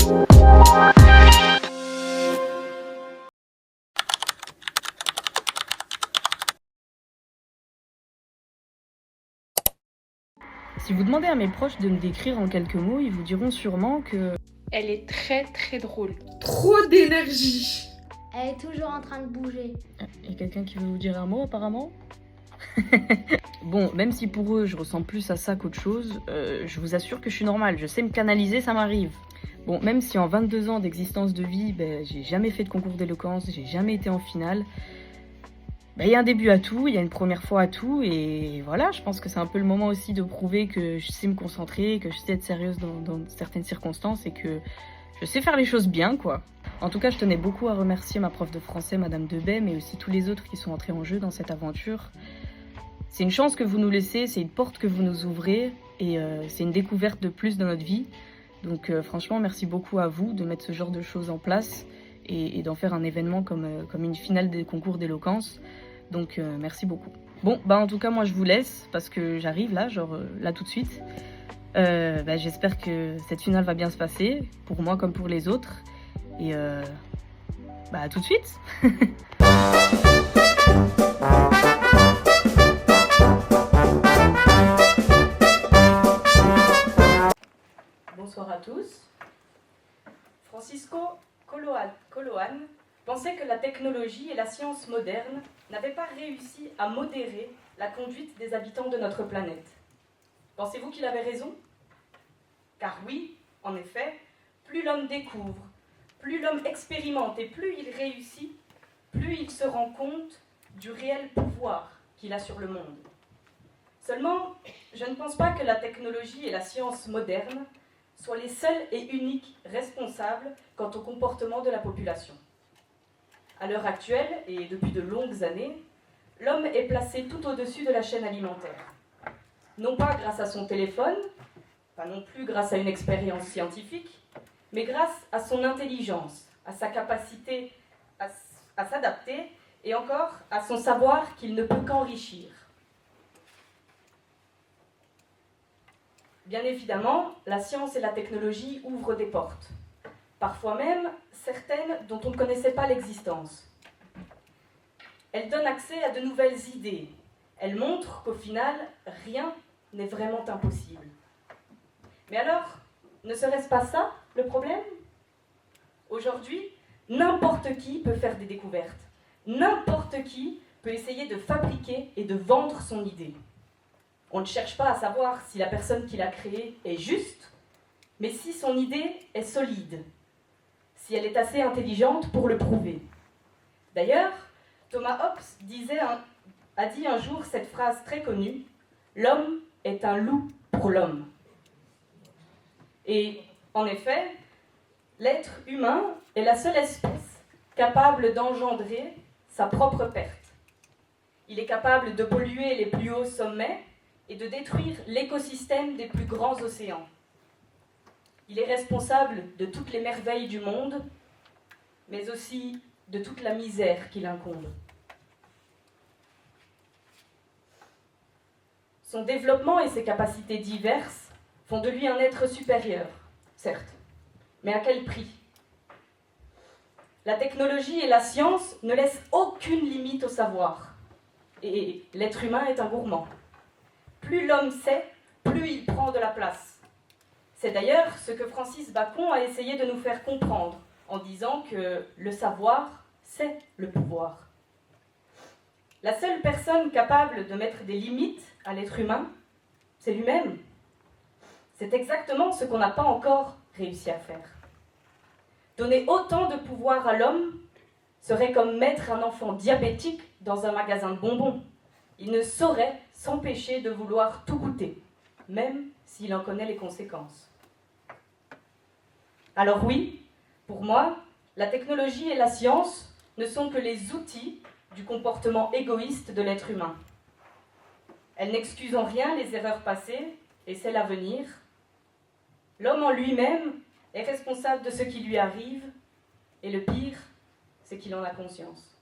Si vous demandez à mes proches de me décrire en quelques mots, ils vous diront sûrement que... Elle est très très drôle. Trop d'énergie. Elle est toujours en train de bouger. Il y a quelqu'un qui veut vous dire un mot apparemment? Bon, même si pour eux je ressemble plus à ça qu'autre chose, je vous assure que je suis normale, je sais me canaliser, ça m'arrive. Bon, même si en 22 ans d'existence de vie, j'ai jamais fait de concours d'éloquence, j'ai jamais été en finale, il y a un début à tout, il y a une première fois à tout, et voilà, je pense que c'est un peu le moment aussi de prouver que je sais me concentrer, que je sais être sérieuse dans certaines circonstances et que je sais faire les choses bien, quoi. En tout cas, je tenais beaucoup à remercier ma prof de français, Madame Debay, mais aussi tous les autres qui sont entrés en jeu dans cette aventure. C'est une chance que vous nous laissez, c'est une porte que vous nous ouvrez, et c'est une découverte de plus dans notre vie. Donc franchement, merci beaucoup à vous de mettre ce genre de choses en place et d'en faire un événement comme une finale des concours d'éloquence. Donc merci beaucoup. Bon, en tout cas, moi je vous laisse parce que j'arrive là, là tout de suite. J'espère que cette finale va bien se passer, pour moi comme pour les autres. Et à tout de suite. Bonsoir à tous. Francisco Coloane pensait que la technologie et la science moderne n'avaient pas réussi à modérer la conduite des habitants de notre planète. Pensez-vous qu'il avait raison? Car oui, en effet, plus l'homme découvre, plus l'homme expérimente et plus il réussit, plus il se rend compte du réel pouvoir qu'il a sur le monde. Seulement, je ne pense pas que la technologie et la science moderne soient les seuls et uniques responsables quant au comportement de la population. À l'heure actuelle, et depuis de longues années, l'homme est placé tout au-dessus de la chaîne alimentaire. Non pas grâce à son téléphone, pas non plus grâce à une expérience scientifique, mais grâce à son intelligence, à sa capacité à s'adapter et encore à son savoir qu'il ne peut qu'enrichir. Bien évidemment, la science et la technologie ouvrent des portes, parfois même certaines dont on ne connaissait pas l'existence. Elles donnent accès à de nouvelles idées. Elles montrent qu'au final, rien n'est vraiment impossible. Mais alors, ne serait-ce pas ça le problème? Aujourd'hui, n'importe qui peut faire des découvertes. N'importe qui peut essayer de fabriquer et de vendre son idée. On ne cherche pas à savoir si la personne qui l'a créée est juste, mais si son idée est solide, si elle est assez intelligente pour le prouver. D'ailleurs, Thomas Hobbes a dit un jour cette phrase très connue, « L'homme est un loup pour l'homme ». Et en effet, l'être humain est la seule espèce capable d'engendrer sa propre perte. Il est capable de polluer les plus hauts sommets et de détruire l'écosystème des plus grands océans. Il est responsable de toutes les merveilles du monde, mais aussi de toute la misère qui l'incombe. Son développement et ses capacités diverses font de lui un être supérieur, certes, mais à quel prix? La technologie et la science ne laissent aucune limite au savoir, et l'être humain est un gourmand. Plus l'homme sait, plus il prend de la place. C'est d'ailleurs ce que Francis Bacon a essayé de nous faire comprendre en disant que le savoir, c'est le pouvoir. La seule personne capable de mettre des limites à l'être humain, c'est lui-même. C'est exactement ce qu'on n'a pas encore réussi à faire. Donner autant de pouvoir à l'homme serait comme mettre un enfant diabétique dans un magasin de bonbons. Il ne saurait s'empêcher de vouloir tout goûter, même s'il en connaît les conséquences. Alors oui, pour moi, la technologie et la science ne sont que les outils du comportement égoïste de l'être humain. Elles n'excusent en rien les erreurs passées et celles à venir. L'homme en lui-même est responsable de ce qui lui arrive, et le pire, c'est qu'il en a conscience.